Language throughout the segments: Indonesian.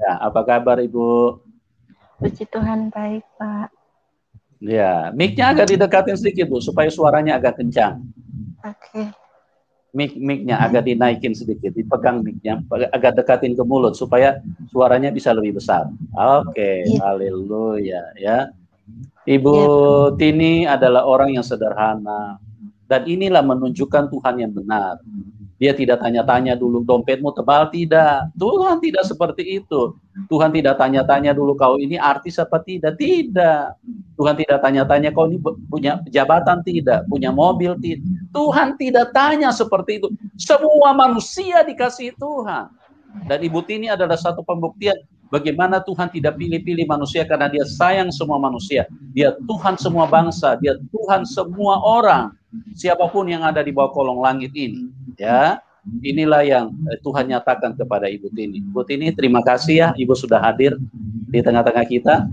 Ya, apa kabar Ibu? Puji Tuhan baik, Pak. Ya, mic-nya agak didekatin sedikit Bu, supaya suaranya agak kencang. Oke. Mic-nya agak dinaikin sedikit, dipegang mic-nya, agak dekatin ke mulut supaya suaranya bisa lebih besar. Oke, Iya, haleluya ya. Ibu iya, Pak. Tini adalah orang yang sederhana, dan inilah menunjukkan Tuhan yang benar. Dia tidak tanya-tanya dulu dompetmu tebal, tidak. Tuhan tidak seperti itu. Tuhan tidak tanya-tanya dulu kau ini artis apa tidak. Tidak. Tuhan tidak tanya-tanya kau ini punya jabatan tidak, punya mobil tidak. Tuhan tidak tanya seperti itu. Semua manusia dikasihi Tuhan. Dan Ibu Tini adalah satu pembuktian bagaimana Tuhan tidak pilih-pilih manusia karena dia sayang semua manusia. Dia Tuhan semua bangsa, dia Tuhan semua orang. Siapapun yang ada di bawah kolong langit ini. Ya, inilah yang Tuhan nyatakan kepada Ibu Tini. Ibu Tini, terima kasih ya, Ibu sudah hadir di tengah-tengah kita.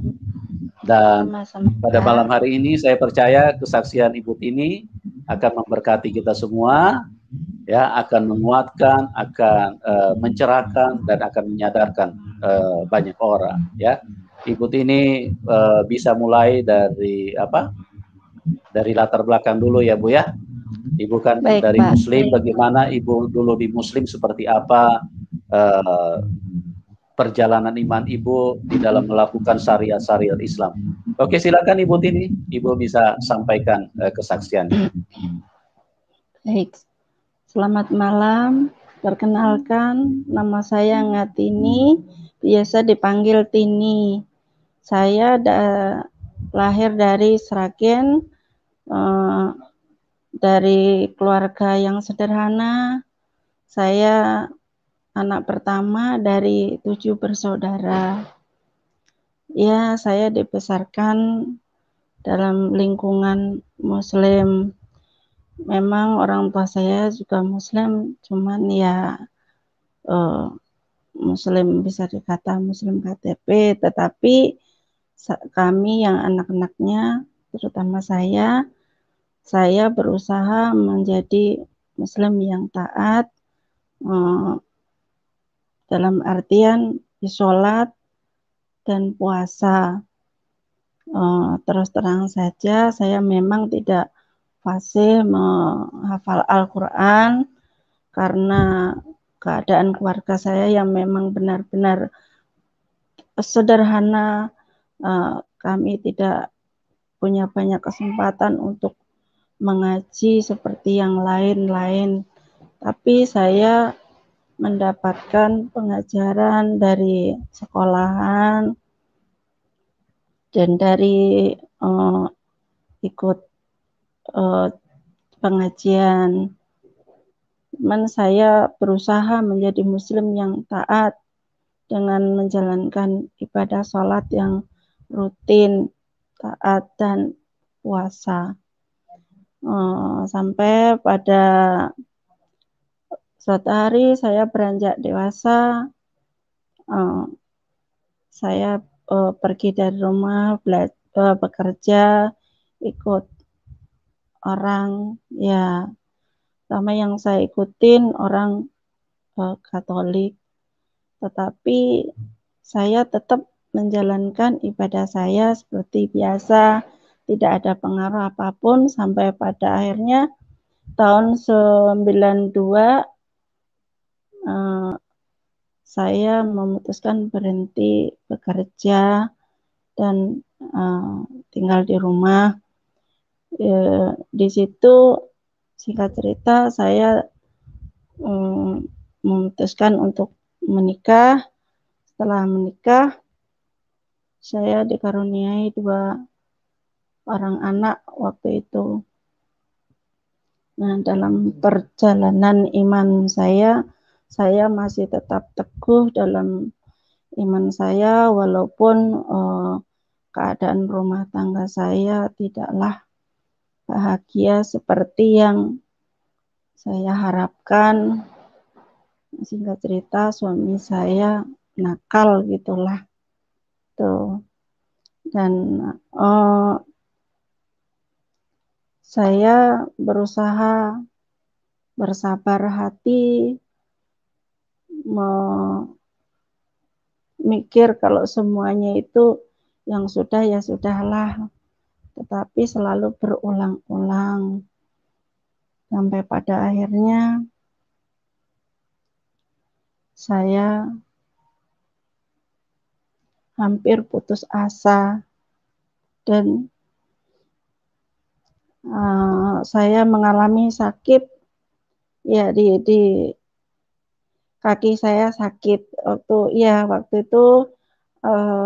Dan Sama-sama, pada malam Pak. hari ini saya percaya kesaksian Ibu Tini akan memberkati kita semua, ya, akan menguatkan, akan mencerahkan dan akan menyadarkan banyak orang, ya. Ibu Tini bisa mulai dari apa? Dari latar belakang dulu ya Bu ya. Ibu kan Baik, dari Pak. Muslim, bagaimana Ibu dulu di Muslim seperti apa eh, perjalanan iman Ibu di dalam melakukan syariat-syariat Islam. Oke, silakan Ibu Tini, Ibu bisa sampaikan kesaksiannya. Baik. Selamat malam. Perkenalkan, nama saya Ngatini, biasa dipanggil Tini. Saya lahir dari Sragen, dari keluarga yang sederhana. Saya anak pertama dari 7 bersaudara. Ya, saya dibesarkan dalam lingkungan Muslim. Memang orang tua saya juga Muslim, cuman ya Muslim bisa dikata Muslim KTP, tetapi kami yang anak-anaknya, terutama saya berusaha menjadi Muslim yang taat, dalam artian sholat dan puasa. Terus terang saja, saya memang tidak fasih menghafal Al-Quran karena keadaan keluarga saya yang memang benar-benar sederhana. Kami tidak punya banyak kesempatan untuk mengaji seperti yang lain-lain. Tapi saya mendapatkan pengajaran dari sekolahan dan dari ikut pengajian. Cuman saya berusaha menjadi Muslim yang taat dengan menjalankan ibadah sholat yang rutin, taat, dan puasa. Sampai pada suatu hari saya beranjak dewasa, saya pergi dari rumah, bekerja, ikut orang, ya, sama yang saya ikutin orang Katolik, tetapi saya tetap menjalankan ibadah saya seperti biasa, tidak ada pengaruh apapun sampai pada akhirnya tahun 92 saya memutuskan berhenti bekerja dan tinggal di rumah. Di situ singkat cerita saya memutuskan untuk menikah. Setelah menikah, saya dikaruniai 2 orang anak waktu itu. Nah, dalam perjalanan iman saya masih tetap teguh dalam iman saya walaupun keadaan rumah tangga saya tidaklah bahagia seperti yang saya harapkan. Singkat cerita suami saya nakal gitulah tuh, dan saya berusaha bersabar hati mikir kalau semuanya itu yang sudah ya sudahlah, tetapi selalu berulang-ulang sampai pada akhirnya saya hampir putus asa dan saya mengalami sakit ya di kaki saya sakit waktu itu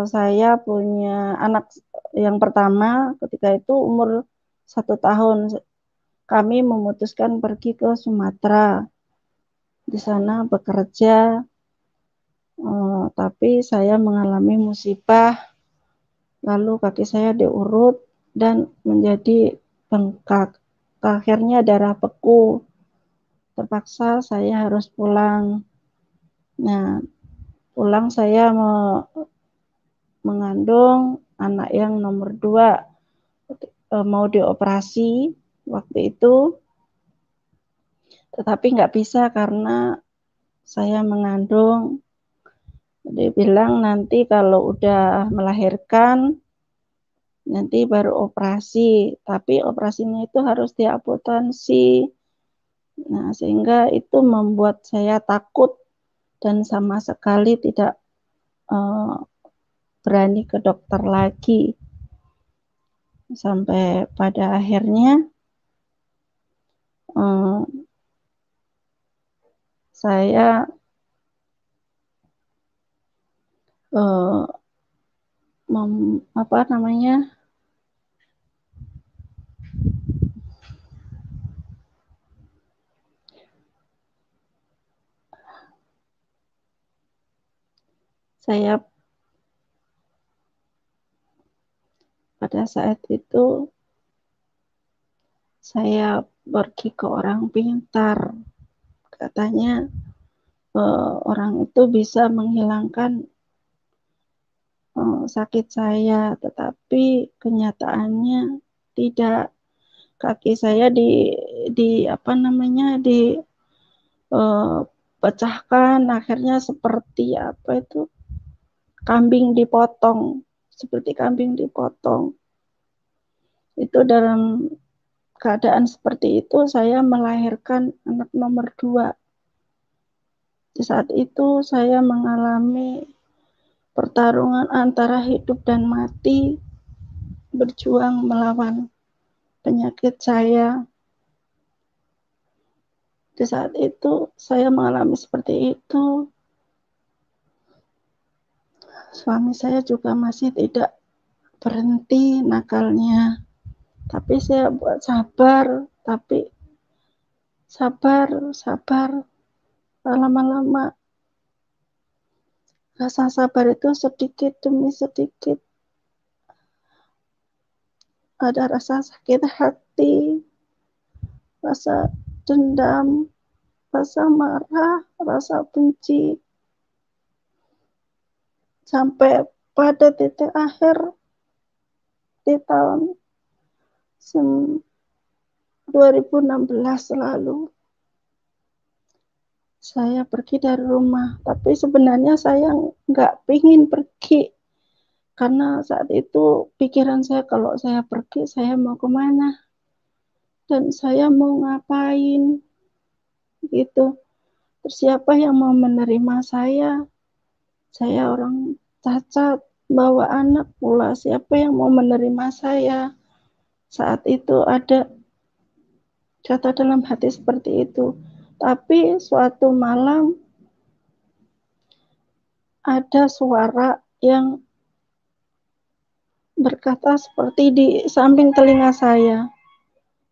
saya punya anak yang pertama ketika itu umur 1 tahun. Kami memutuskan pergi ke Sumatera, di sana bekerja, tapi saya mengalami musibah, lalu kaki saya diurut dan menjadi bengkak. Akhirnya darah beku, terpaksa saya harus pulang. Nah, pulang saya mengandung anak yang nomor 2, mau dioperasi waktu itu, tetapi nggak bisa karena saya mengandung. Dia bilang nanti kalau udah melahirkan nanti baru operasi, tapi operasinya itu harus diamputasi. Nah, sehingga itu membuat saya takut dan sama sekali tidak berani ke dokter lagi. Sampai pada akhirnya saya saya pada saat itu saya pergi ke orang pintar, katanya orang itu bisa menghilangkan sakit saya, tetapi kenyataannya tidak. Kaki saya pecahkan, akhirnya seperti kambing dipotong, seperti kambing dipotong. Itu dalam keadaan seperti itu saya melahirkan anak nomor 2. Di saat itu saya mengalami pertarungan antara hidup dan mati, berjuang melawan penyakit saya. Di saat itu saya mengalami seperti itu. Suami saya juga masih tidak berhenti nakalnya. Tapi saya buat sabar, tapi sabar. Lama-lama rasa sabar itu sedikit demi sedikit. Ada rasa sakit hati, rasa dendam, rasa marah, rasa benci. Sampai pada titik akhir di tahun 2016 lalu. Saya pergi dari rumah, tapi sebenarnya saya nggak pengen pergi. Karena saat itu pikiran saya kalau saya pergi, saya mau kemana? Dan saya mau ngapain? Gitu. Terus siapa yang mau menerima saya? Saya orang cacat, bawa anak pula. Siapa yang mau menerima saya? Saat itu ada kata dalam hati seperti itu. Tapi suatu malam ada suara yang berkata seperti di samping telinga saya,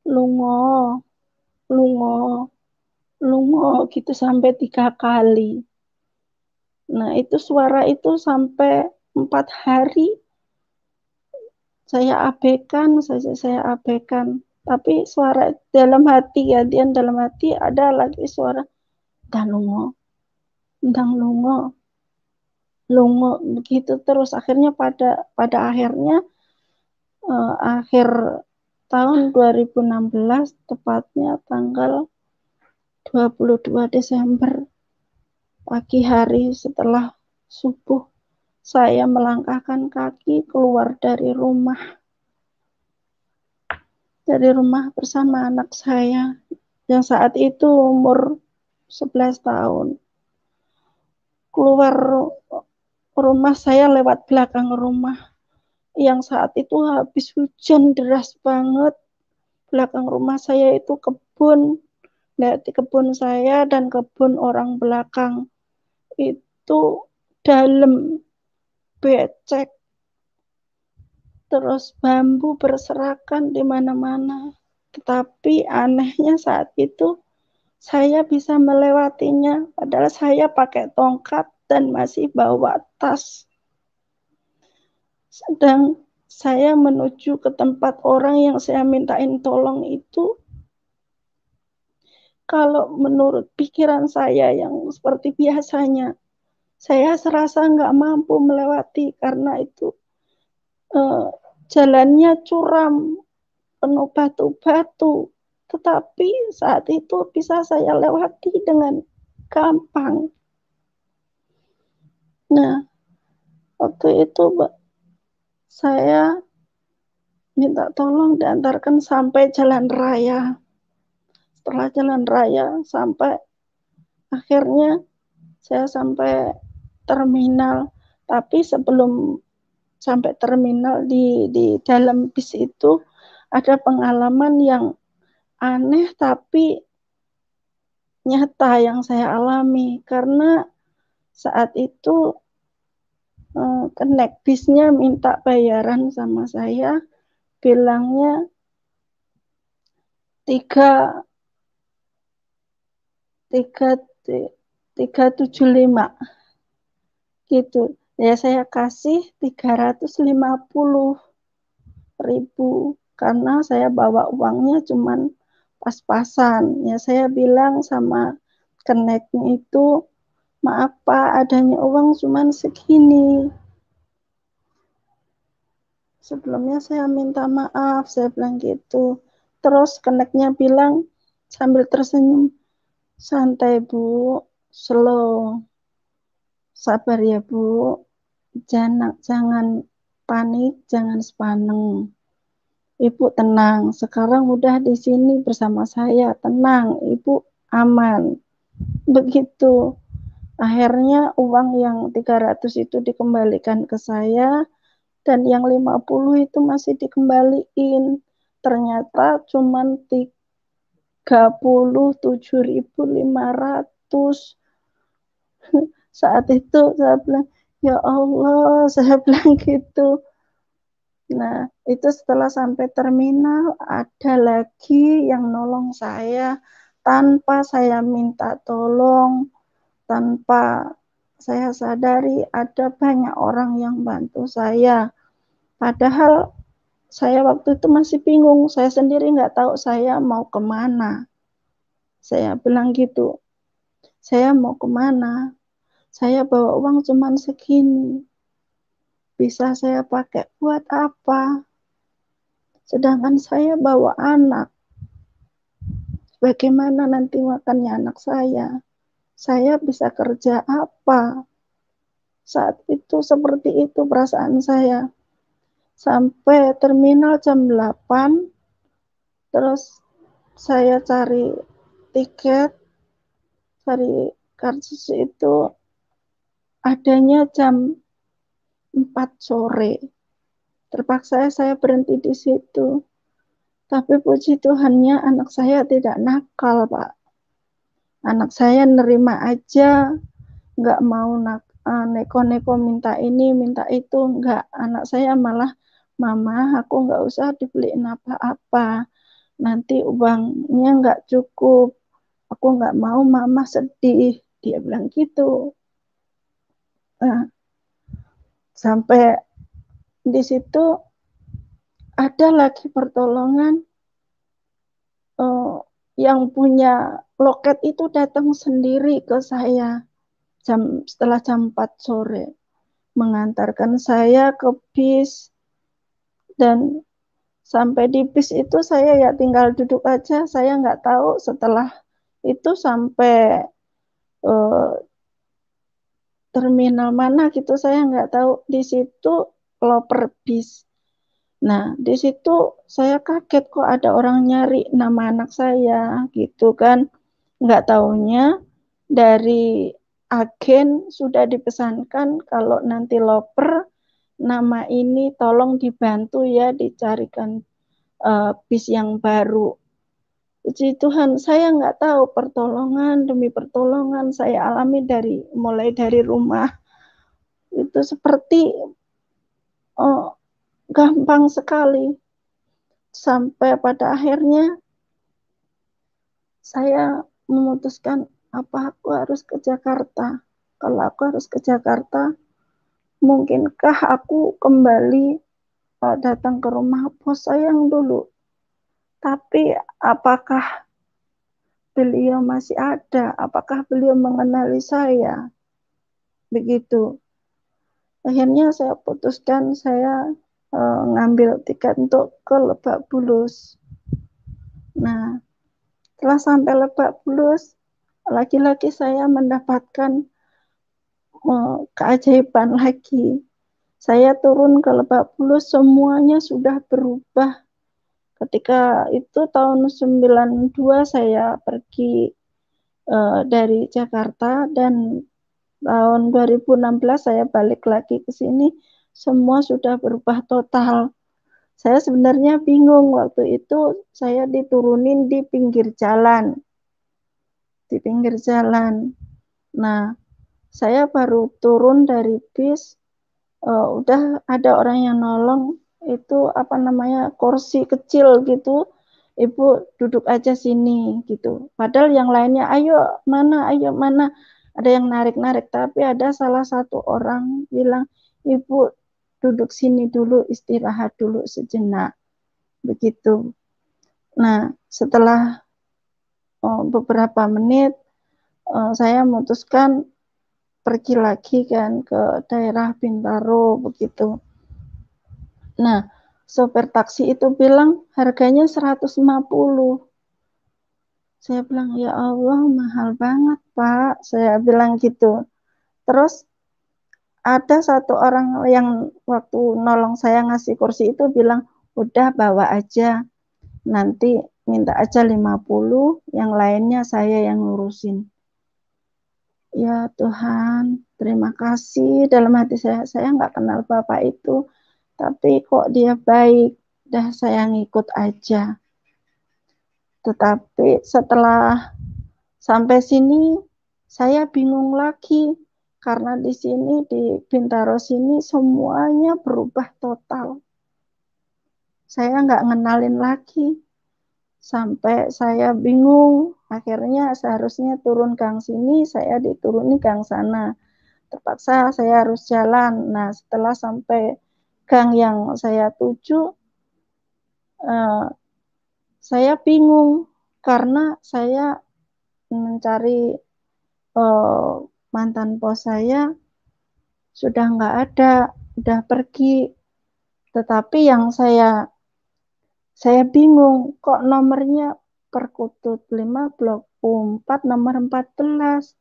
lungo, lungo, lungo, gitu sampai 3 kali. Nah, itu suara itu sampai 4 hari saya abaikan. Tapi suara dalam hati, gantian dalam hati ada lagi suara, dah lungo, begitu terus. Akhirnya pada akhirnya akhir tahun 2016, tepatnya tanggal 22 Desember, pagi hari setelah subuh, saya melangkahkan kaki keluar dari rumah bersama anak saya yang saat itu umur 11 tahun. Keluar rumah saya lewat belakang rumah yang saat itu habis hujan deras banget. Belakang rumah saya itu kebun, di kebun saya dan kebun orang belakang itu dalam, becek, terus bambu berserakan di mana-mana. Tetapi anehnya saat itu saya bisa melewatinya, padahal saya pakai tongkat dan masih bawa tas. Sedang saya menuju ke tempat orang yang saya mintain tolong itu, kalau menurut pikiran saya yang seperti biasanya, saya serasa nggak mampu melewati karena itu jalannya curam, penuh batu-batu. Tetapi saat itu bisa saya lewati dengan gampang. Nah, waktu itu saya minta tolong diantarkan sampai jalan raya. Setelah jalan raya sampai akhirnya saya sampai terminal. Tapi sebelum sampai terminal di dalam bis itu ada pengalaman yang aneh tapi nyata yang saya alami karena saat itu connect bisnya minta bayaran sama saya, bilangnya 375 gitu. Ya saya kasih 350.000 karena saya bawa uangnya cuman pas-pasan. Ya saya bilang sama connect-nya itu, maaf Pak, adanya uang cuman segini. Sebelumnya saya minta maaf, saya bilang gitu. Terus connect-nya bilang sambil tersenyum, santai Bu, slow, sabar ya Bu, jangan panik, jangan sepaneng. Ibu tenang, sekarang udah di sini bersama saya, tenang, Ibu aman. Begitu. Akhirnya uang yang 300 itu dikembalikan ke saya dan yang 50 itu masih dikembaliin. Ternyata cuma 37.500. Saat itu saya bilang, ya Allah, saya bilang gitu. Nah, itu setelah sampai terminal, ada lagi yang nolong saya tanpa saya minta tolong, tanpa saya sadari ada banyak orang yang bantu saya. Padahal saya waktu itu masih bingung, saya sendiri nggak tahu saya mau kemana. Saya bilang gitu, saya mau kemana? Saya bawa uang cuma segini. Bisa saya pakai buat apa? Sedangkan saya bawa anak. Bagaimana nanti makannya anak saya? Saya bisa kerja apa? Saat itu seperti itu perasaan saya. Sampai terminal jam 8, terus saya cari tiket, cari karcis itu adanya jam 4 sore. Terpaksa saya berhenti di situ. Tapi puji Tuhannya anak saya tidak nakal, Pak. Anak saya nerima aja, nggak mau neko-neko minta ini, minta itu, nggak. Anak saya malah, Mama, aku nggak usah dibeliin apa-apa. Nanti uangnya nggak cukup. Aku nggak mau Mama sedih. Dia bilang gitu. Nah, sampai di situ ada lagi pertolongan, yang punya loket itu datang sendiri ke saya setelah jam 4 sore, mengantarkan saya ke bis, dan sampai di bis itu saya ya tinggal duduk aja, saya nggak tahu setelah itu sampai terminal mana gitu, saya nggak tahu. Di situ loper bis. Nah, di situ saya kaget kok ada orang nyari nama anak saya gitu kan. Nggak taunya dari agen sudah dipesankan kalau nanti loper nama ini tolong dibantu ya dicarikan bis yang baru. Puji Tuhan, saya nggak tahu pertolongan demi pertolongan saya alami mulai dari rumah. Itu seperti gampang sekali. Sampai pada akhirnya saya memutuskan apa aku harus ke Jakarta. Kalau aku harus ke Jakarta, mungkinkah aku kembali datang ke rumah bos saya yang dulu. Tapi apakah beliau masih ada? Apakah beliau mengenali saya? Begitu. Akhirnya saya putuskan saya ngambil tiket untuk ke Lebak Bulus. Nah, setelah sampai Lebak Bulus, lagi-lagi saya mendapatkan keajaiban lagi. Saya turun ke Lebak Bulus, semuanya sudah berubah. Ketika itu tahun 92 saya pergi dari Jakarta dan tahun 2016 saya balik lagi ke sini, semua sudah berubah total. Saya sebenarnya bingung waktu itu saya diturunin di pinggir jalan. Di pinggir jalan. Nah, saya baru turun dari bis, udah ada orang yang nolong itu apa namanya kursi kecil gitu, ibu duduk aja sini gitu. Padahal yang lainnya ayo mana ada yang narik-narik, tapi ada salah satu orang bilang ibu duduk sini dulu istirahat dulu sejenak begitu. Nah setelah beberapa menit saya memutuskan pergi lagi kan ke daerah Bintaro begitu. Nah, sopir taksi itu bilang harganya 150. Saya bilang, ya Allah mahal banget Pak. Saya bilang gitu. Terus ada satu orang yang waktu nolong saya ngasih kursi itu bilang, udah bawa aja. Nanti minta aja 50, yang lainnya saya yang ngurusin. Ya Tuhan, terima kasih. Dalam hati saya nggak kenal Bapak itu. Tapi kok dia baik, dah saya ngikut aja. Tetapi setelah sampai sini, saya bingung lagi. Karena di sini, di Bintaro sini, semuanya berubah total. Saya nggak ngenalin lagi. Sampai saya bingung, akhirnya seharusnya turun gang sini, saya dituruni gang sana. Terpaksa saya harus jalan. Nah, setelah sampai gang yang saya tuju, saya bingung karena saya mencari mantan bos saya sudah nggak ada, udah pergi. Tetapi yang saya bingung, kok nomornya Perkutut 5 Blok 4 nomor 14.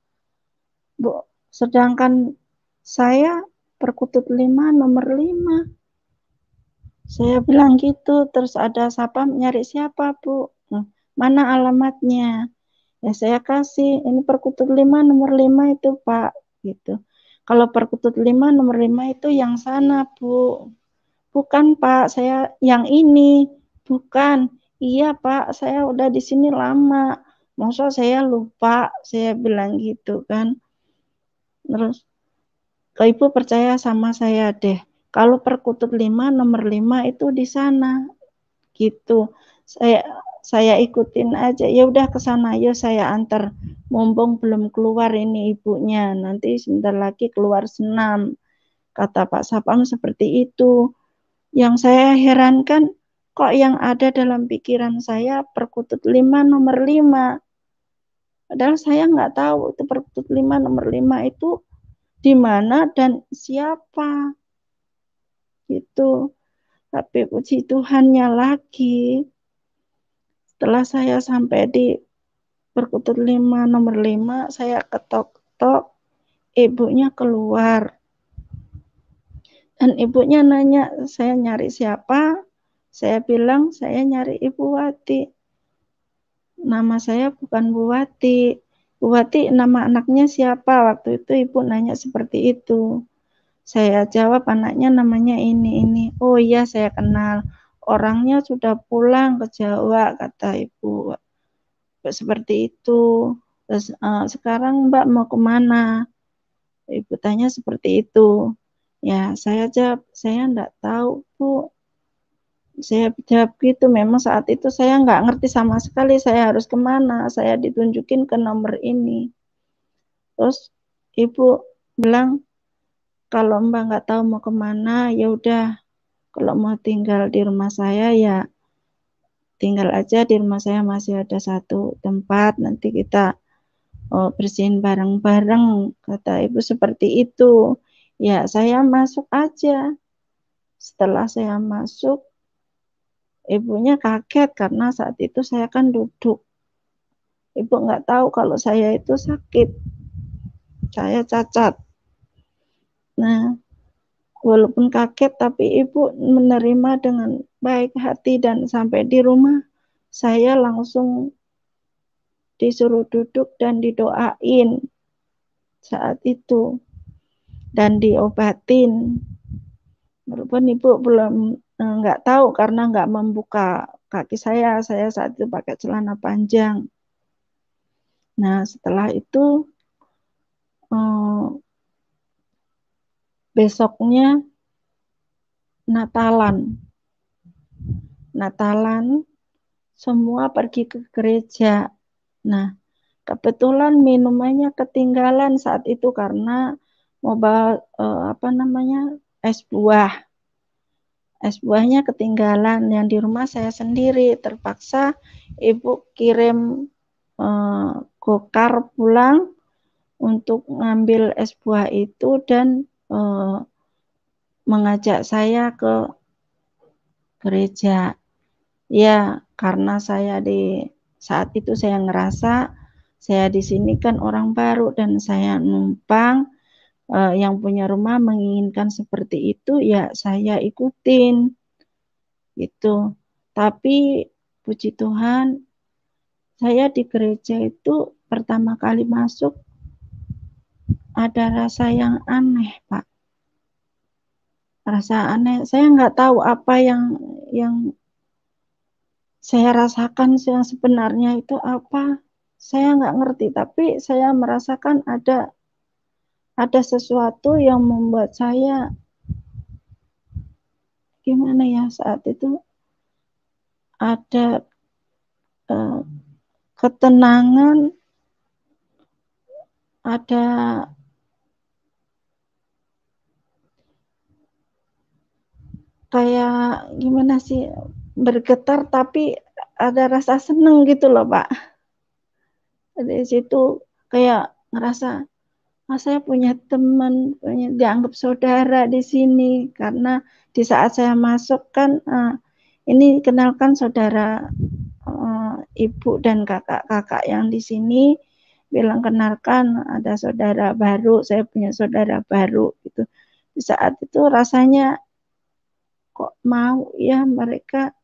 Bu, sedangkan saya Perkutut 5 nomor 5. Saya bilang gitu, terus ada sapam nyari siapa Bu? Mana alamatnya? Ya saya kasih, ini Perkutut 5 nomor 5 itu Pak, gitu. Kalau Perkutut 5 nomor 5 itu yang sana Bu. Bukan Pak, saya yang ini. Bukan. Iya Pak, saya udah di sini lama. Masa saya lupa, saya bilang gitu kan. Terus Ibu percaya sama saya deh. Kalau Perkutut 5 nomor 5 itu di sana. Gitu. Saya ikutin aja. Ya udah ke sana, yuk saya antar. Mumpung belum keluar ini ibunya. Nanti sebentar lagi keluar senam. Kata Pak Sapam seperti itu. Yang saya herankan, kok yang ada dalam pikiran saya Perkutut 5 nomor 5. Padahal saya nggak tahu itu Perkutut 5 nomor 5 itu di mana dan siapa. Gitu. Tapi puji Tuhannya lagi, setelah saya sampai di Perkutut 5 nomor 5, saya ketok-ketok, ibunya keluar. Dan ibunya nanya, saya nyari siapa? Saya bilang, saya nyari Ibu Wati. Nama saya bukan Bu Wati. Bu Wati nama anaknya siapa? Waktu itu ibu nanya seperti itu. Saya jawab anaknya namanya ini. Oh iya saya kenal. Orangnya sudah pulang ke Jawa, kata ibu. Seperti itu. Terus sekarang Mbak mau kemana? Ibu tanya seperti itu. Ya saya jawab, saya enggak tahu Bu. Saya jawab gitu, memang saat itu saya nggak ngerti sama sekali saya harus kemana, saya ditunjukin ke nomor ini. Terus ibu bilang, kalau Mbak nggak tahu mau kemana, ya udah, kalau mau tinggal di rumah saya ya tinggal aja, di rumah saya masih ada satu tempat, nanti kita bersihin bareng-bareng, kata ibu seperti itu. Ya saya masuk aja. Setelah saya masuk, ibunya kaget karena saat itu saya kan duduk. Ibu nggak tahu kalau saya itu sakit, saya cacat. Nah, walaupun kaget, tapi ibu menerima dengan baik hati dan sampai di rumah, saya langsung disuruh duduk dan didoain saat itu dan diobatin. Walaupun ibu belum nggak tahu karena nggak membuka kaki saya saat itu pakai celana panjang. Nah, setelah itu besoknya Natalan semua pergi ke gereja. Nah, kebetulan minumannya ketinggalan saat itu karena mau bawa es buah. Es buahnya ketinggalan, yang di rumah saya sendiri. Terpaksa ibu kirim gokar pulang untuk ngambil es buah itu dan mengajak saya ke gereja. Ya, karena saya saat itu saya ngerasa saya di sini kan orang baru dan saya numpang, yang punya rumah menginginkan seperti itu, ya saya ikutin gitu. Tapi puji Tuhan, saya di gereja itu pertama kali masuk ada rasa yang aneh, Pak. Rasa aneh, saya nggak tahu apa yang saya rasakan yang sebenarnya itu apa. Saya nggak ngerti, tapi saya merasakan ada sesuatu yang membuat saya gimana ya, saat itu ada ketenangan, ada kayak gimana sih, bergetar tapi ada rasa seneng gitu loh Pak. Dari situ kayak ngerasa, saya punya teman, dianggap saudara di sini, karena di saat saya masuk kan ini kenalkan saudara ibu dan kakak-kakak yang di sini, bilang kenalkan ada saudara baru, saya punya saudara baru gitu. Di saat itu rasanya kok mau ya mereka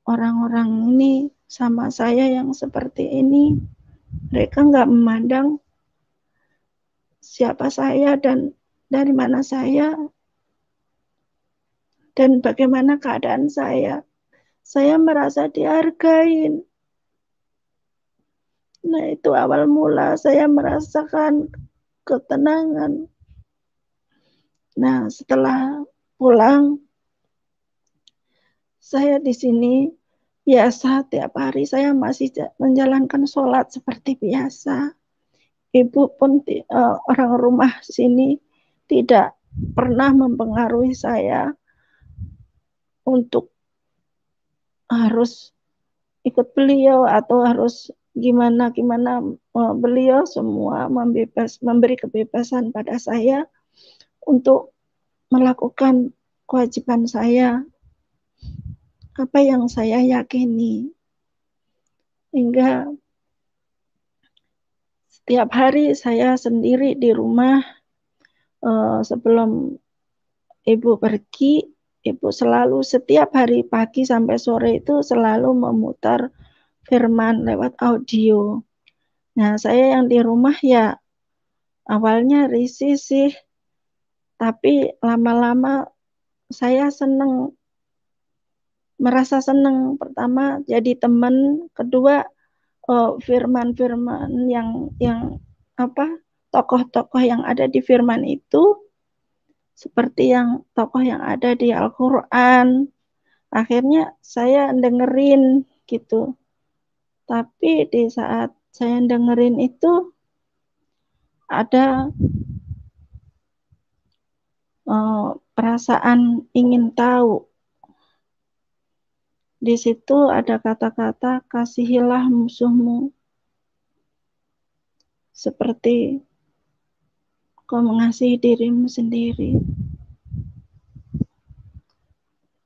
orang-orang ini sama saya yang seperti ini. Mereka nggak memandang siapa saya dan dari mana saya dan bagaimana keadaan saya. Saya merasa dihargain. Nah, itu awal mula saya merasakan ketenangan. Nah, setelah pulang, saya di sini biasa tiap hari saya masih menjalankan sholat seperti biasa. Ibu pun orang rumah sini tidak pernah mempengaruhi saya untuk harus ikut beliau atau harus gimana. Beliau semua memberi kebebasan pada saya untuk melakukan kewajiban saya, apa yang saya yakini. Hingga tiap hari saya sendiri di rumah. Sebelum ibu pergi, ibu selalu setiap hari pagi sampai sore itu selalu memutar firman lewat audio. Nah, saya yang di rumah ya awalnya risih sih, tapi lama-lama saya merasa senang. Pertama jadi teman, kedua firman-firman yang apa, tokoh-tokoh yang ada di firman itu seperti yang tokoh yang ada di Al-Quran. Akhirnya saya dengerin gitu. Tapi di saat saya dengerin itu ada perasaan ingin tahu. Di situ ada kata-kata kasihilah musuhmu seperti kau mengasihi dirimu sendiri.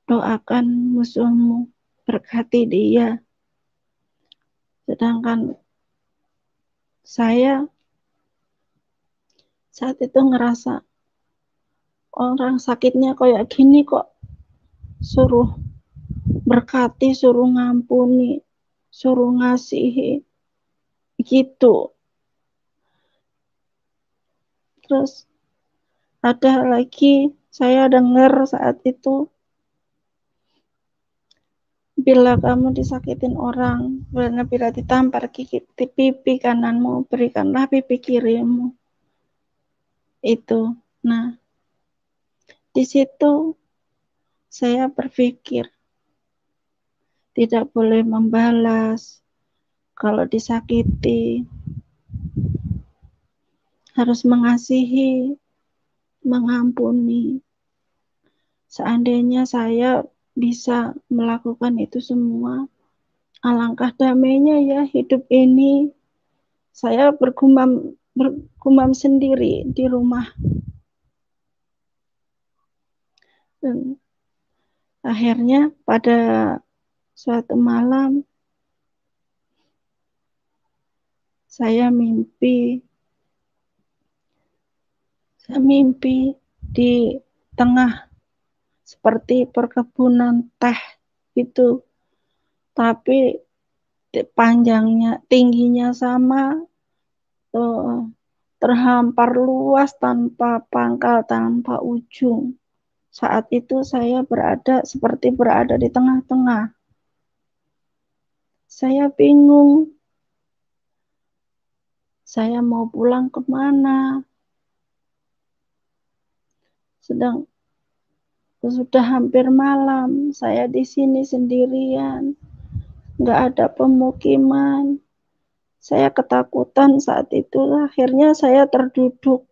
Doakan musuhmu, berkati dia. Sedangkan saya saat itu ngerasa orang sakitnya kayak gini kok suruh berkati, suruh ngampuni, suruh ngasihi, gitu. Terus ada lagi saya dengar saat itu, bila kamu disakitin orang, bila ditampar gigi di pipi kananmu, berikanlah pipi kirimu. Itu. Nah, di situ saya berpikir tidak boleh membalas kalau disakiti, harus mengasihi, mengampuni. Seandainya saya bisa melakukan itu semua, alangkah damainya ya hidup ini. Saya bergumam sendiri di rumah. Dan akhirnya pada suatu malam saya mimpi di tengah seperti perkebunan teh itu, tapi panjangnya, tingginya sama, terhampar luas tanpa pangkal, tanpa ujung. Saat itu saya seperti berada di tengah-tengah. Saya bingung. Saya mau pulang kemana? Sudah hampir malam. Saya di sini sendirian. Nggak ada pemukiman. Saya ketakutan saat itu. Akhirnya saya duduk.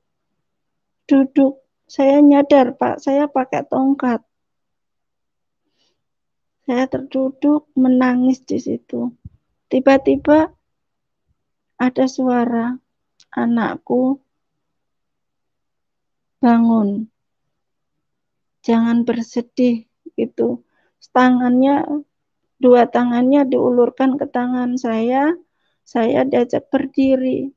Saya nyadar, Pak, saya pakai tongkat. Saya terduduk menangis di situ. Tiba-tiba ada suara, anakku, bangun. Jangan bersedih gitu. Dua tangannya diulurkan ke tangan saya diajak berdiri.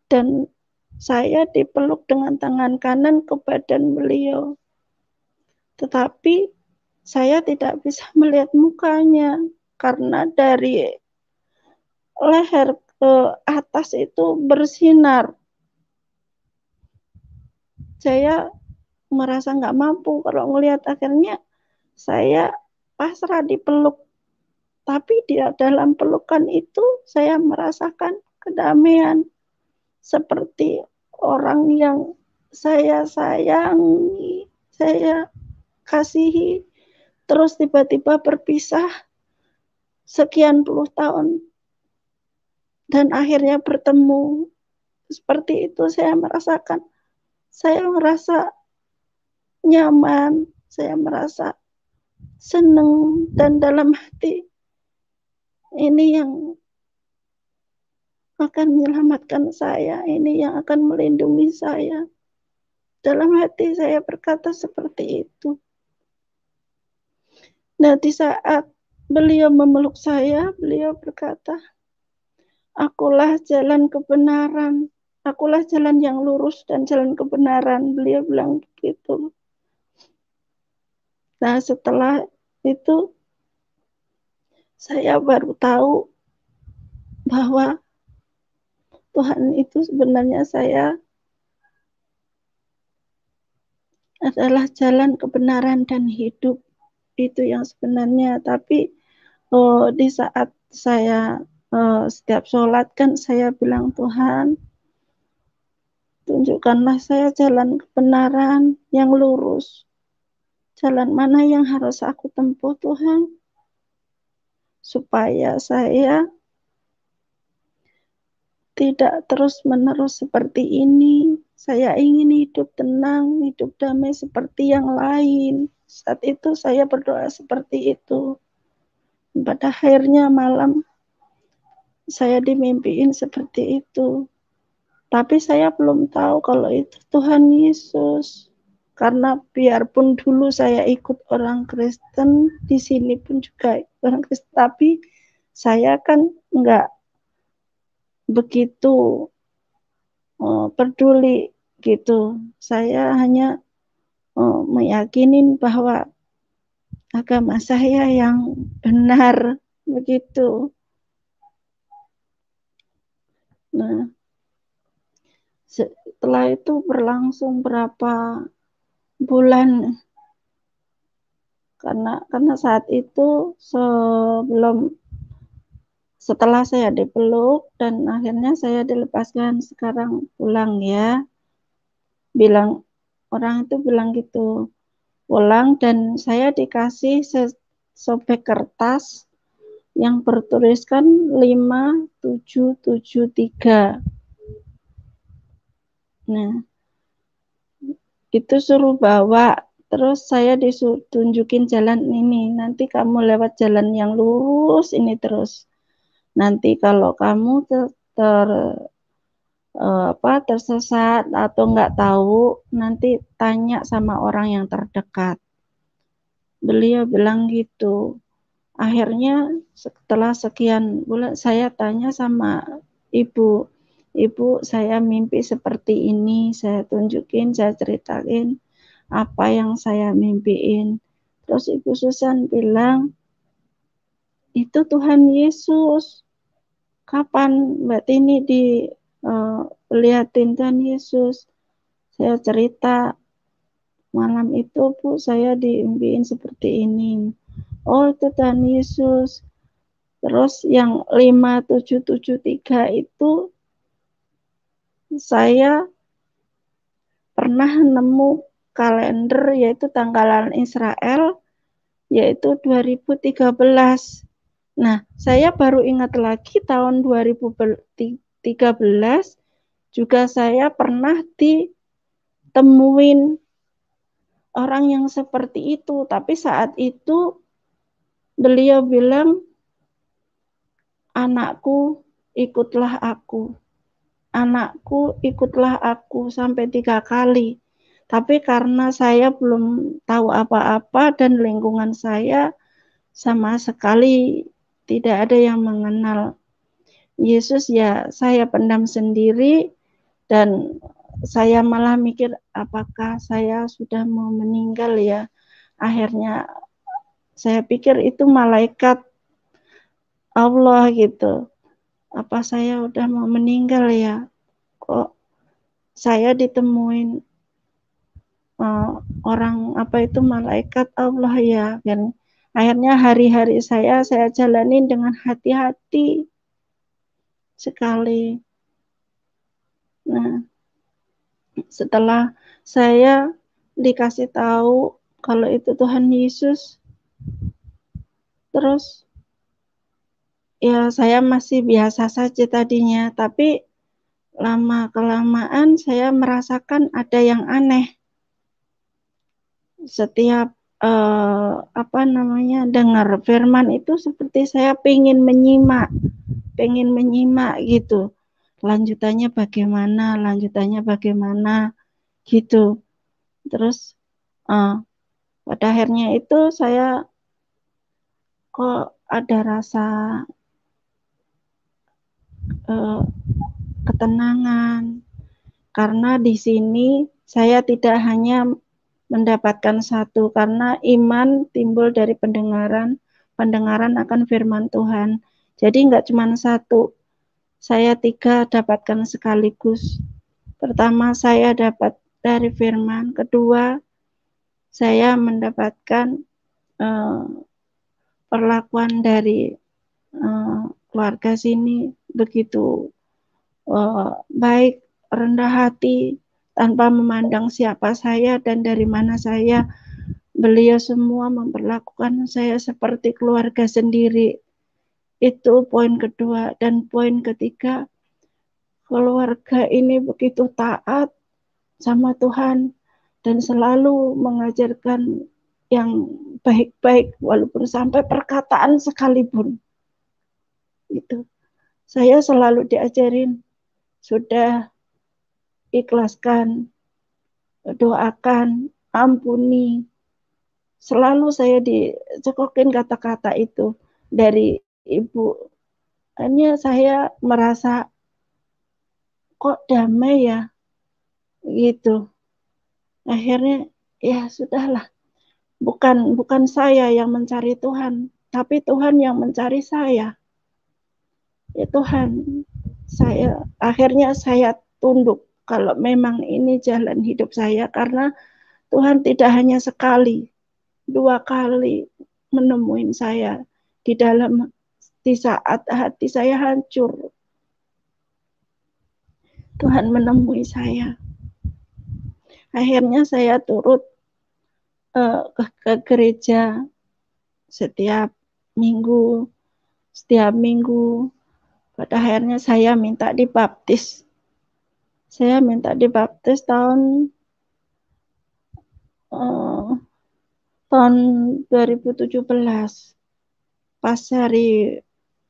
Dan saya dipeluk dengan tangan kanan ke badan beliau. Tetapi saya tidak bisa melihat mukanya karena dari leher ke atas itu bersinar. Saya merasa nggak mampu kalau melihat, akhirnya saya pasrah dipeluk. Tapi di dalam pelukan itu saya merasakan kedamaian seperti orang yang saya sayangi, saya kasihi, terus tiba-tiba berpisah sekian puluh tahun dan akhirnya bertemu. Seperti itu saya merasakan. Saya merasa nyaman, saya merasa senang, dan dalam hati ini yang akan menyelamatkan saya, ini yang akan melindungi saya. Dalam hati saya berkata seperti itu. Nah, di saat beliau memeluk saya, beliau berkata, akulah jalan kebenaran, akulah jalan yang lurus dan jalan kebenaran. Beliau bilang begitu. Nah, setelah itu saya baru tahu bahwa Tuhan itu sebenarnya saya adalah jalan kebenaran dan hidup. Itu yang sebenarnya. Tapi di saat saya setiap sholat kan saya bilang, Tuhan, tunjukkanlah saya jalan kebenaran yang lurus. Jalan mana yang harus aku tempuh, Tuhan? Supaya saya tidak terus-menerus seperti ini. Saya ingin hidup tenang, hidup damai seperti yang lain. Saat itu saya berdoa seperti itu. Pada akhirnya malam saya dimimpiin seperti itu. Tapi saya belum tahu kalau itu Tuhan Yesus. Karena biarpun dulu saya ikut orang Kristen, di sini pun juga orang Kristen, tapi saya kan enggak begitu peduli gitu. Saya hanya meyakinin bahwa agama saya yang benar begitu. Nah, setelah itu berlangsung berapa bulan, karena saat itu setelah saya dipeluk dan akhirnya saya dilepaskan, sekarang pulang ya, bilang orang itu bilang gitu, pulang, dan saya dikasih sobek kertas yang bertuliskan 5773. Nah, itu suruh bawa, terus saya ditunjukin jalan ini, nanti kamu lewat jalan yang lurus ini terus. Nanti kalau kamu tersesat atau nggak tahu, nanti tanya sama orang yang terdekat. Beliau bilang gitu. Akhirnya setelah sekian bulan saya tanya sama ibu, saya mimpi seperti ini, saya tunjukin, saya ceritain apa yang saya mimpiin. Terus Ibu Susan bilang, itu Tuhan Yesus. Kapan Mbak Tini liatin Tuhan Yesus? Saya cerita, malam itu Bu, saya diimpiin seperti ini. Oh, itu Tuhan Yesus. Terus yang 5773 itu saya pernah nemu kalender, yaitu tanggalan Israel, yaitu 2013. Nah, saya baru ingat lagi tahun 2013 juga saya pernah ditemuin orang yang seperti itu, tapi saat itu beliau bilang, anakku ikutlah aku, anakku ikutlah aku, sampai 3 kali. Tapi karena saya belum tahu apa-apa dan lingkungan saya sama sekali tidak ada yang mengenal Yesus, ya saya pendam sendiri, dan saya malah mikir apakah saya sudah mau meninggal ya. Akhirnya saya pikir itu malaikat Allah gitu. Apa saya udah mau meninggal ya? Kok saya ditemuin orang apa itu malaikat Allah ya, dan akhirnya hari-hari saya jalanin dengan hati-hati sekali. Nah, setelah saya dikasih tahu kalau itu Tuhan Yesus, terus ya saya masih biasa saja tadinya, tapi lama-kelamaan saya merasakan ada yang aneh. Setiap dengar firman itu seperti saya pengen menyimak gitu. Lanjutannya bagaimana gitu. Terus pada akhirnya itu saya kok ada rasa ketenangan. Karena di sini saya tidak hanya mendapatkan satu, karena iman timbul dari pendengaran, pendengaran akan firman Tuhan. Jadi nggak cuma satu, saya 3 dapatkan sekaligus. Pertama, saya dapat dari firman. Kedua, saya mendapatkan perlakuan dari keluarga sini begitu baik, rendah hati, tanpa memandang siapa saya dan dari mana saya. Beliau semua memperlakukan saya seperti keluarga sendiri. Itu poin kedua. Dan poin ketiga, keluarga ini begitu taat sama Tuhan dan selalu mengajarkan yang baik-baik walaupun sampai perkataan sekalipun. Itu saya selalu diajarin, sudah ikhlaskan, doakan, ampuni. Selalu saya dicekokin kata-kata itu dari ibu. Hanya saya merasa kok damai ya, gitu. Akhirnya ya sudahlah. Bukan saya yang mencari Tuhan, tapi Tuhan yang mencari saya. Ya Tuhan, akhirnya saya tunduk kalau memang ini jalan hidup saya, karena Tuhan tidak hanya sekali, 2 kali menemuin saya di saat hati saya hancur. Tuhan menemui saya. Akhirnya saya turut ke gereja setiap minggu. Pada akhirnya saya minta dibaptis. Saya minta dibaptis tahun 2017, pas hari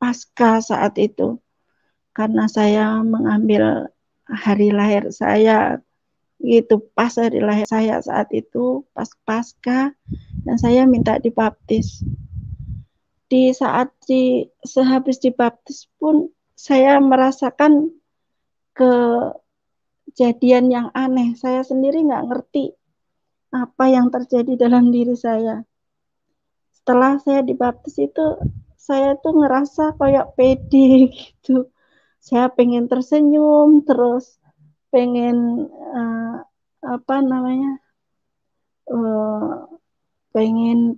Paskah saat itu. Karena saya mengambil hari lahir saya, itu pas hari lahir saya saat itu, pas Paskah, dan saya minta dibaptis. Sehabis dibaptis pun saya merasakan kejadian yang aneh. Saya sendiri nggak ngerti apa yang terjadi dalam diri saya. Setelah saya dibaptis itu, saya tuh ngerasa kayak pede gitu. Saya pengen tersenyum, terus pengen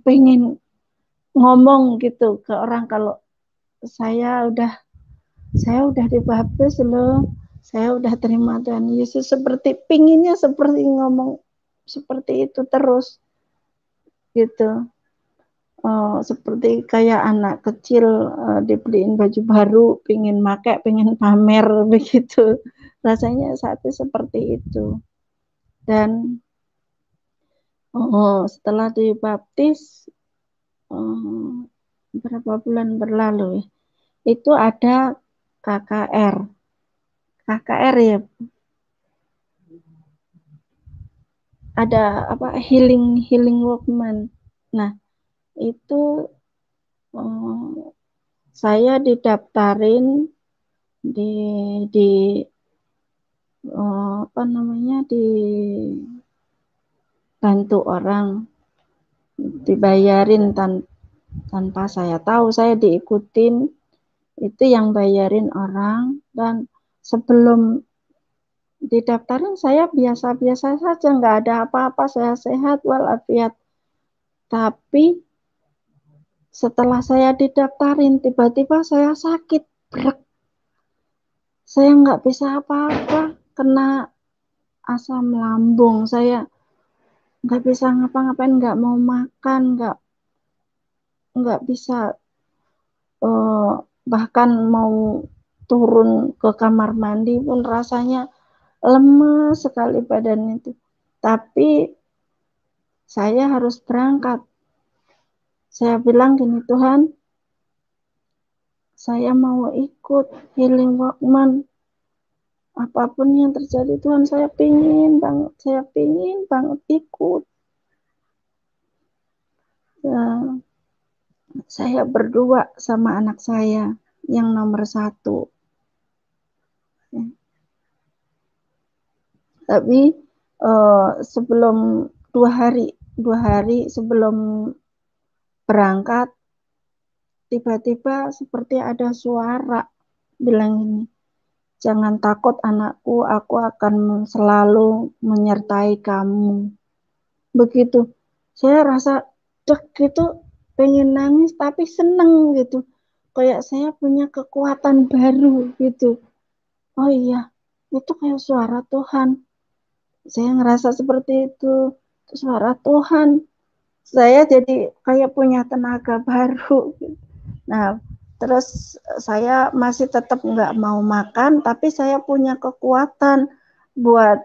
pengen ngomong gitu ke orang kalau saya udah dibaptis loh, saya udah terima Tuhan Yesus, pinginnya seperti ngomong seperti itu terus gitu. Seperti kayak anak kecil dibeliin baju baru, pengen pakai, pengen pamer begitu. Rasanya saat itu seperti itu. Dan setelah dibaptis berapa bulan berlalu itu ada KKR ya, ada healing workman. Nah itu saya didaftarin dibantu orang, dibayarin tanpa saya tahu, saya diikutin, itu yang bayarin orang. Dan sebelum didaftarin saya biasa-biasa saja, nggak ada apa-apa, saya sehat walafiat. Tapi setelah saya didaftarin, tiba-tiba saya sakit berat. Saya nggak bisa apa-apa, kena asam lambung, saya nggak bisa ngapa-ngapain, nggak mau makan, nggak bisa bahkan mau turun ke kamar mandi pun rasanya lemes sekali badan itu. Tapi saya harus berangkat. Saya bilang gini, Tuhan, saya mau ikut healing workman. Apapun yang terjadi Tuhan, saya pingin banget ikut. Ya, saya berdua sama anak saya yang nomor 1. Tapi sebelum 2 hari sebelum berangkat, tiba-tiba seperti ada suara bilang ini, jangan takut anakku, aku akan selalu menyertai kamu. Begitu. Saya rasa dek gitu, pengen nangis tapi seneng gitu. Kayak saya punya kekuatan baru gitu. Oh iya, itu kayak suara Tuhan. Saya ngerasa seperti itu. Suara Tuhan. Saya jadi kayak punya tenaga baru. Nah, terus saya masih tetap nggak mau makan, tapi saya punya kekuatan buat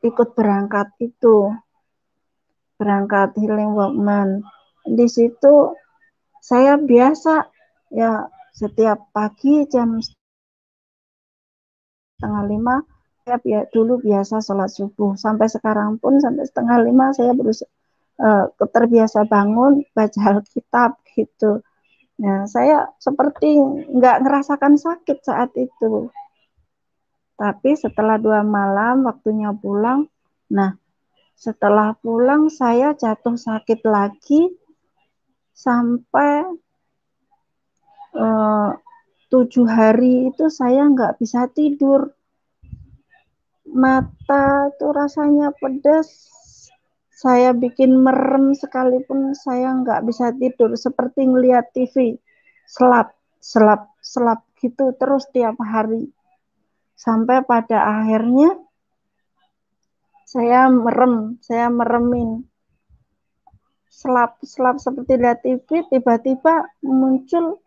ikut berangkat itu, berangkat Healing Woman. Di situ saya biasa ya setiap pagi jam 4:30 saya dulu biasa sholat subuh. Sampai sekarang pun sampai 4:30 saya terbiasa bangun baca Alkitab gitu. Nah, saya seperti nggak ngerasakan sakit saat itu. Tapi setelah 2 malam waktunya pulang, nah setelah pulang saya jatuh sakit lagi sampai 7 hari itu saya nggak bisa tidur. Mata itu rasanya pedas, saya bikin merem sekalipun saya nggak bisa tidur, seperti ngelihat TV, selap gitu terus tiap hari. Sampai pada akhirnya saya meremin, selap seperti lihat TV, tiba-tiba muncul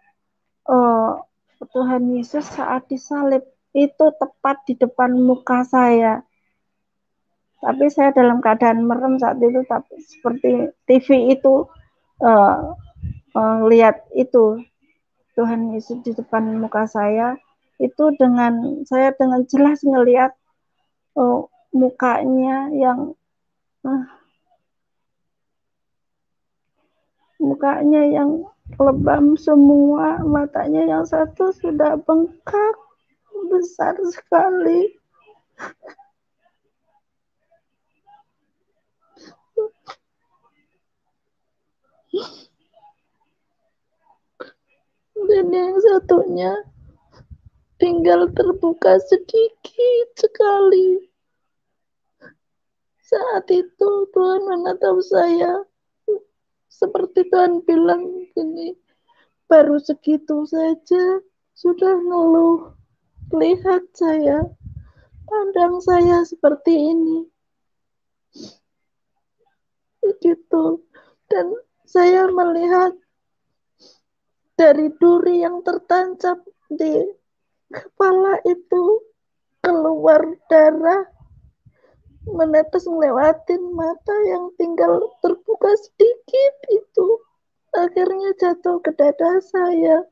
Tuhan Yesus saat disalib, itu tepat di depan muka saya. Tapi saya dalam keadaan merem saat itu, tapi seperti TV itu lihat itu Tuhan Yesus di depan muka saya, itu saya dengan jelas ngelihat mukanya yang lebam semua, matanya yang satu sudah bengkak besar sekali. Dan yang satunya tinggal terbuka sedikit sekali. Saat itu Tuhan menatap saya, seperti Tuhan bilang gini, baru segitu saja sudah ngeluh. Lihat saya, pandang saya seperti ini. Begitu. Dan saya melihat dari duri yang tertancap di kepala itu keluar darah, menetes ngelewatin mata yang tinggal terbuka sedikit itu. Akhirnya jatuh ke dada saya.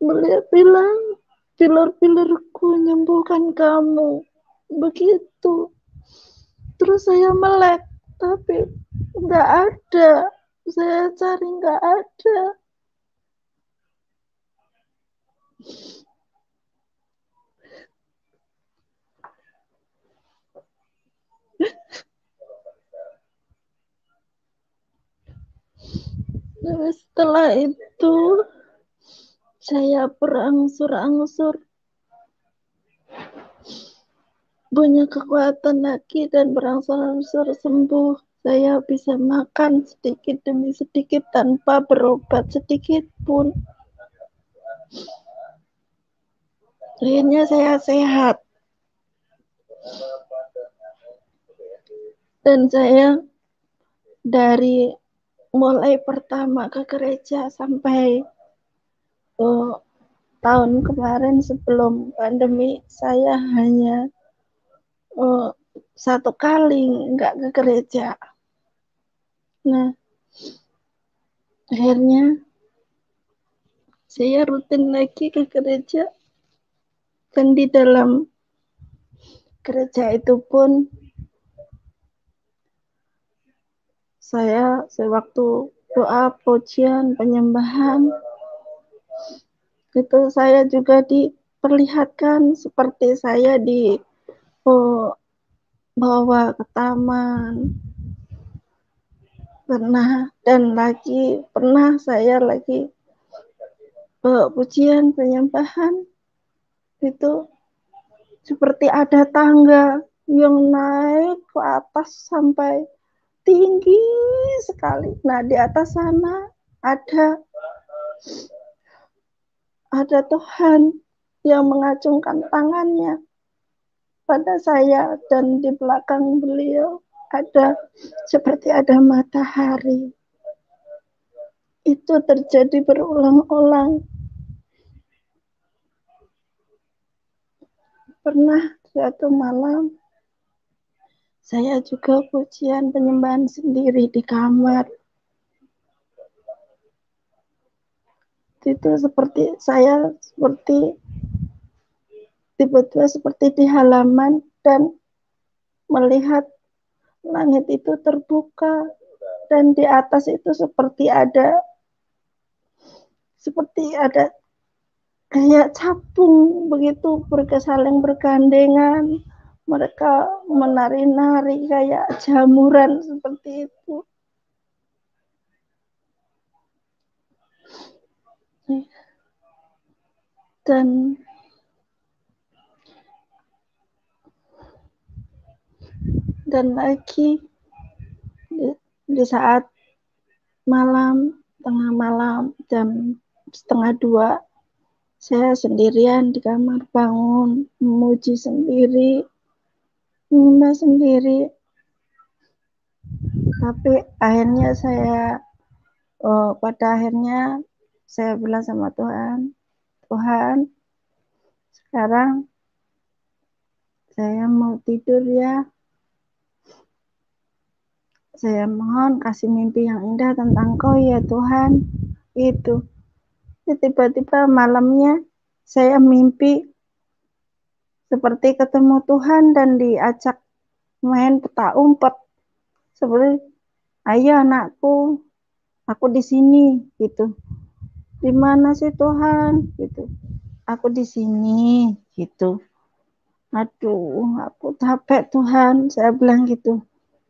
Beliau bilang, pilur-pilurku nyembuhkan kamu. Begitu. Terus saya melek, tapi nggak ada. Saya cari nggak ada. Nah, setelah itu saya berangsur-angsur punya kekuatan lagi dan berangsur-angsur sembuh. Saya bisa makan sedikit demi sedikit tanpa berobat sedikit pun. Akhirnya saya sehat. Dan saya dari mulai pertama ke gereja sampai tahun kemarin sebelum pandemi, saya hanya 1 kali nggak ke gereja. Nah, akhirnya saya rutin lagi ke gereja, dan di dalam gereja itu pun saya sewaktu doa, pujian, penyembahan, itu saya juga diperlihatkan seperti saya bawa ke taman, pernah, dan lagi pernah saya lagi pujian penyembahan itu seperti ada tangga yang naik ke atas sampai tinggi sekali. Nah, di atas sana ada Tuhan yang mengacungkan tangannya pada saya, dan di belakang beliau seperti ada matahari. Itu terjadi berulang-ulang. Pernah suatu malam saya juga pujian penyembahan sendiri di kamar. Itu seperti tiba-tiba seperti di halaman dan melihat langit itu terbuka, dan di atas itu seperti ada kayak capung begitu, saling bergandengan. Mereka menari-nari kayak jamuran seperti itu. Dan lagi di saat tengah malam, jam 1:30, saya sendirian di kamar, bangun, memuji sendiri, menyembah sendiri. Tapi akhirnya pada akhirnya saya bilang sama Tuhan, sekarang saya mau tidur ya. Saya mohon kasih mimpi yang indah tentang Kau ya Tuhan. Itu. Tiba-tiba malamnya saya mimpi seperti ketemu Tuhan dan diajak main peta umpet. Seperti, ayo anakku, aku di sini gitu. Di mana sih Tuhan? Gitu. Aku di sini gitu. Aduh, aku capek Tuhan. Saya bilang gitu.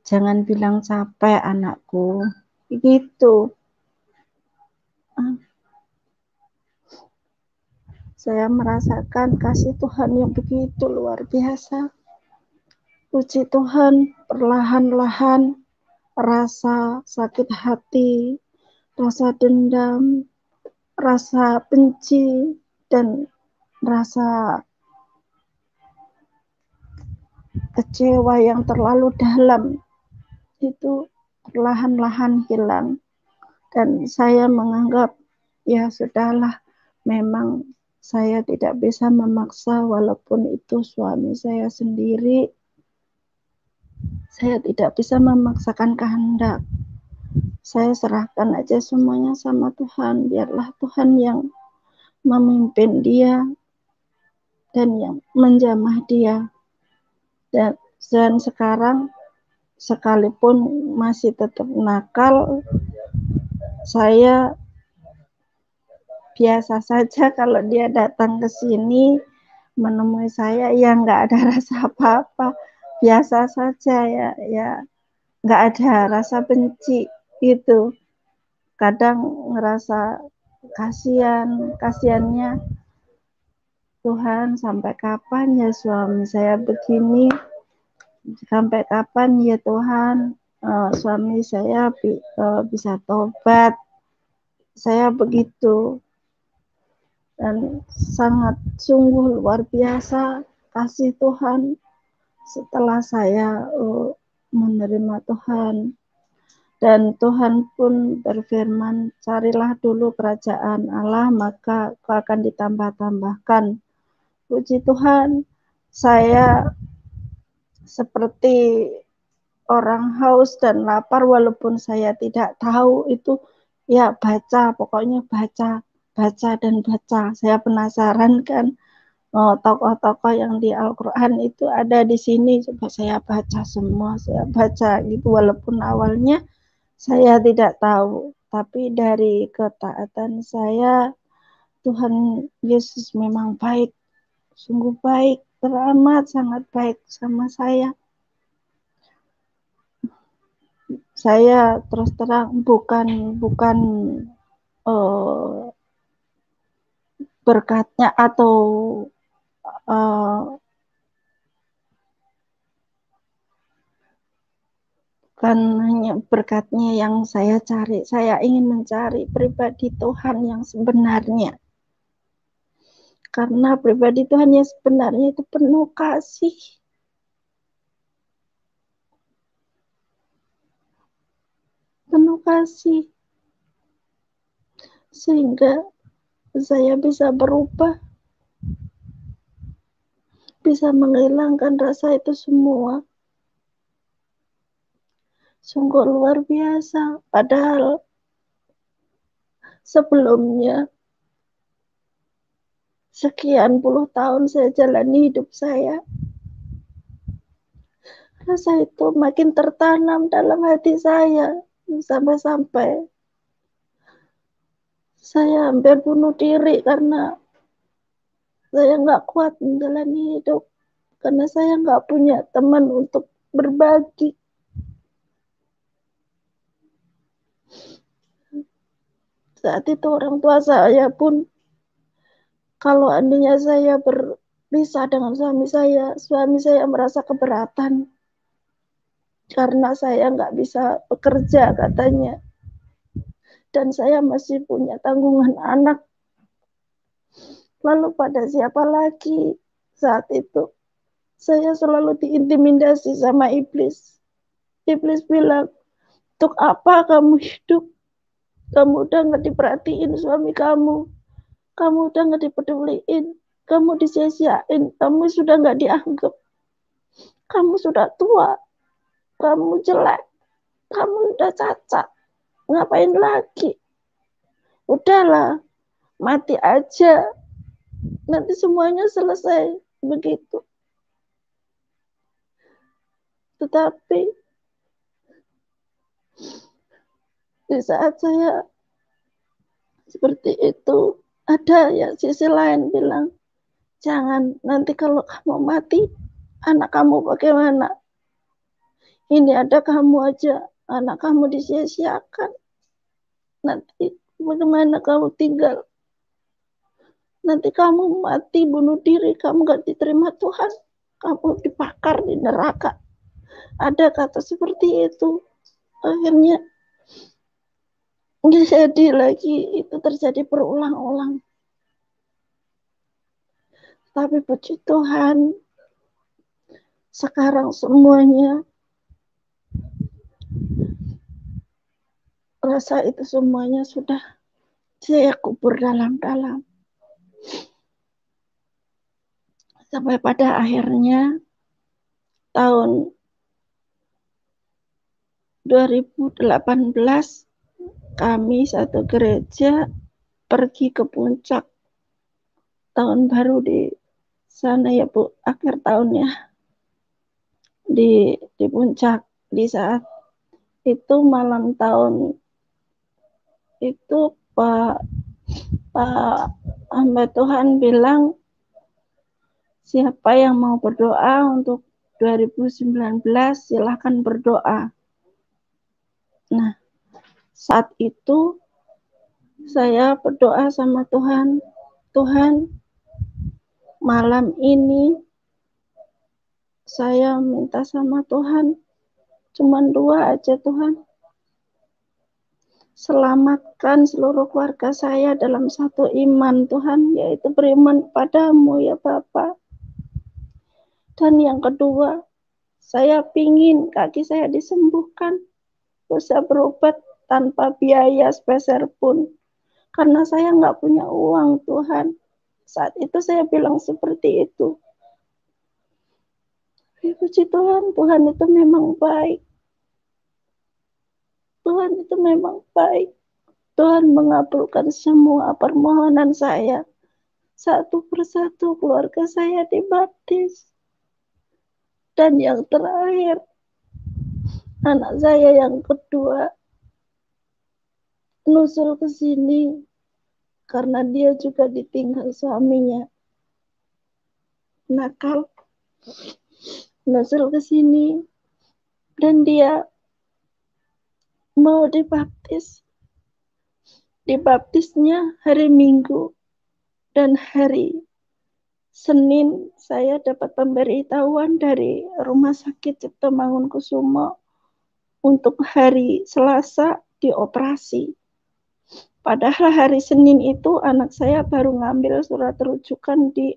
Jangan bilang capek anakku. Gitu. Saya merasakan kasih Tuhan yang begitu luar biasa. Puji Tuhan, perlahan-lahan rasa sakit hati, rasa dendam, rasa benci, dan rasa kecewa yang terlalu dalam itu perlahan-lahan hilang. Dan saya menganggap, ya sudahlah, memang saya tidak bisa memaksa, walaupun itu suami saya sendiri. Saya tidak bisa memaksakan kehendak. Saya serahkan aja semuanya sama Tuhan. Biarlah Tuhan yang memimpin dia dan yang menjamah dia. Dan sekarang sekalipun masih tetap nakal, saya biasa saja kalau dia datang ke sini menemui saya, ya nggak ada rasa apa-apa, biasa saja ya nggak ada rasa benci gitu. Kadang ngerasa kasihannya, Tuhan sampai kapan ya suami saya begini, sampai kapan ya Tuhan suami saya bisa tobat. Saya begitu. Dan sangat sungguh luar biasa kasih Tuhan setelah saya menerima Tuhan. Dan Tuhan pun berfirman, carilah dulu kerajaan Allah, maka kau akan ditambah-tambahkan. Puji Tuhan, saya seperti orang haus dan lapar, walaupun saya tidak tahu itu, ya baca, pokoknya baca dan baca. Saya penasaran kan, tokoh-tokoh yang di Al-Quran itu ada di sini, coba saya baca semua, saya baca gitu, walaupun awalnya saya tidak tahu, tapi dari ketaatan saya, Tuhan Yesus memang baik, sungguh baik. teramat sangat baik sama saya. Saya terus terang bukan berkatnya atau bukan hanya berkatnya yang saya cari. Saya ingin mencari pribadi Tuhan yang sebenarnya. Karena pribadi Tuhan yang sebenarnya itu penuh kasih. Penuh kasih. Sehingga saya bisa berubah. Bisa menghilangkan rasa itu semua. Sungguh luar biasa. Padahal sebelumnya sekian puluh tahun saya jalani hidup saya, rasa itu makin tertanam dalam hati saya. Sampai-sampai saya hampir bunuh diri karena saya nggak kuat menjalani hidup. Karena saya nggak punya teman untuk berbagi. Saat itu orang tua saya pun, kalau andainya saya berpisah dengan suami saya merasa keberatan. Karena saya nggak bisa bekerja katanya. Dan saya masih punya tanggungan anak. Lalu pada siapa lagi saat itu? Saya selalu diintimidasi sama iblis. Iblis bilang, untuk apa kamu hidup? Kamu udah nggak diperhatiin suami kamu. Kamu udah nggak dipeduliin. Kamu disia-siain. Kamu sudah nggak dianggap. Kamu sudah tua. Kamu jelek. Kamu udah cacat. Ngapain lagi? Udahlah, mati aja. Nanti semuanya selesai. Begitu. Tetapi di saat saya seperti itu, ada ya sisi lain bilang, jangan, nanti kalau kamu mati, anak kamu bagaimana? Ini ada kamu aja, anak kamu disia-siakan. Nanti bagaimana kamu tinggal? Nanti kamu mati bunuh diri, kamu gak diterima Tuhan. Kamu dibakar di neraka. Ada kata seperti itu. Akhirnya jadi lagi, itu terjadi berulang-ulang. Tapi puji Tuhan, sekarang semuanya, rasa itu semuanya sudah saya kubur dalam-dalam. Sampai pada akhirnya tahun 2018 kami satu gereja pergi ke puncak tahun baru di sana ya Bu, akhir tahunnya di puncak. Di saat itu malam tahun itu Pak hamba Tuhan bilang, siapa yang mau berdoa untuk 2019 silahkan berdoa. Nah, saat itu saya berdoa sama Tuhan, Tuhan, malam ini saya minta sama Tuhan, cuman 2 aja Tuhan. Selamatkan seluruh keluarga saya dalam satu iman Tuhan, yaitu beriman padamu ya Bapa. Dan yang kedua, saya pingin kaki saya disembuhkan, bisa berobat tanpa biaya sepeser pun. Karena saya nggak punya uang Tuhan. Saat itu saya bilang seperti itu. Puji Tuhan, Tuhan itu memang baik. Tuhan itu memang baik. Tuhan mengabulkan semua permohonan saya. Satu persatu keluarga saya dibaptis. Dan yang terakhir, anak saya yang kedua nusul ke sini karena dia juga ditinggal suaminya. nakal, nyusul ke sini, dan dia mau dibaptis. Dibaptisnya hari Minggu, dan hari Senin saya dapat pemberitahuan dari Rumah Sakit Cipto Mangunkusumo untuk hari Selasa dioperasi. Padahal hari Senin itu anak saya baru ngambil surat rujukan di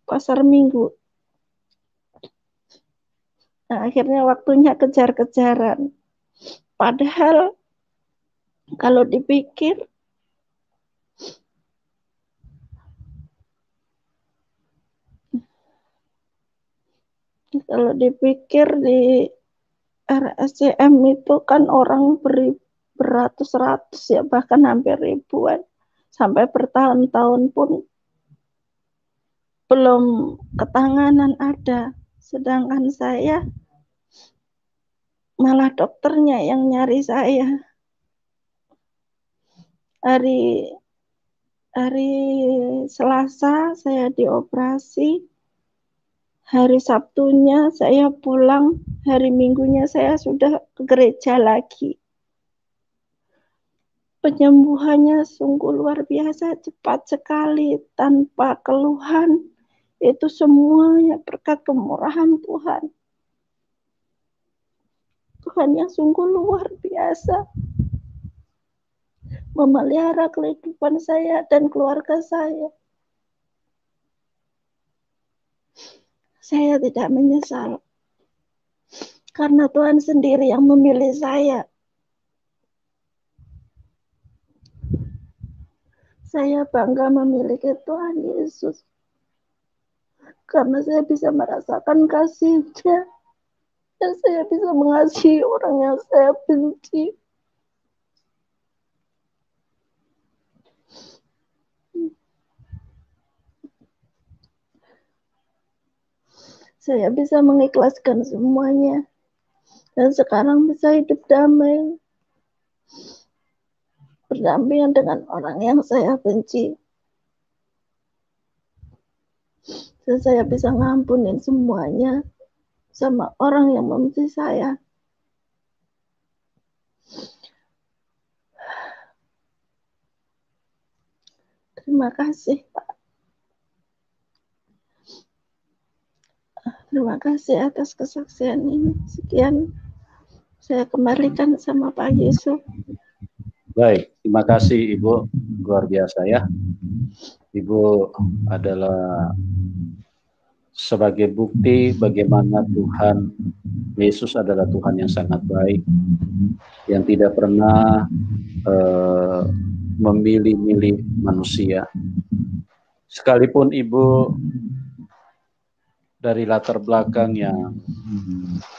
Pasar Minggu. Nah, akhirnya waktunya kejar-kejaran. Padahal kalau dipikir, di RSCM itu kan orang beratus-ratus ya, bahkan hampir ribuan. Sampai bertahun-tahun pun belum ketanganan ada. Sedangkan saya malah dokternya yang nyari saya. Hari Selasa saya dioperasi. Hari Sabtunya saya pulang, hari Minggunya saya sudah ke gereja lagi. Penyembuhannya sungguh luar biasa, cepat sekali, tanpa keluhan. Itu semuanya berkat kemurahan Tuhan. Tuhan yang sungguh luar biasa memelihara kehidupan saya dan keluarga saya. Saya tidak menyesal, karena Tuhan sendiri yang memilih saya. Saya bangga memiliki Tuhan Yesus, karena saya bisa merasakan kasih-Nya, dan saya bisa mengasihi orang yang saya benci. Saya bisa mengikhlaskan semuanya, dan sekarang bisa hidup damai, berdampingan dengan orang yang saya benci. Dan saya bisa ngampunin semuanya sama orang yang membenci saya. Terima kasih, Pak. Terima kasih atas kesaksian ini. Sekian, saya kembalikan sama Pak Yesus. Baik, terima kasih Ibu, luar biasa ya. Ibu adalah sebagai bukti bagaimana Tuhan Yesus adalah Tuhan yang sangat baik, yang tidak pernah memilih-milih manusia. Sekalipun Ibu dari latar belakang yang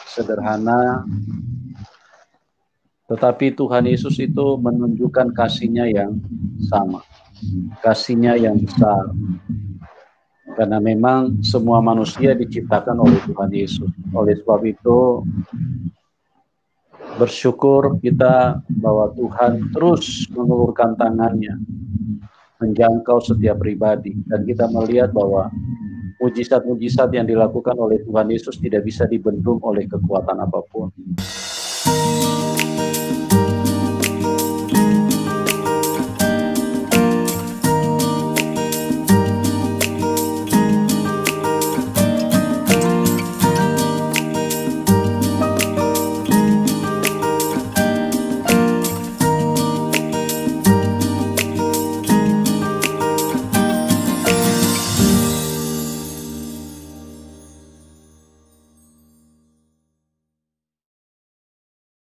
sederhana, tetapi Tuhan Yesus itu menunjukkan kasih-Nya yang sama, kasih-Nya yang besar. Karena memang semua manusia diciptakan oleh Tuhan Yesus. Oleh sebab itu, bersyukur kita bahwa Tuhan terus mengulurkan tangannya, menjangkau setiap pribadi. Dan kita melihat bahwa mujizat-mujizat yang dilakukan oleh Tuhan Yesus tidak bisa dibendung oleh kekuatan apapun.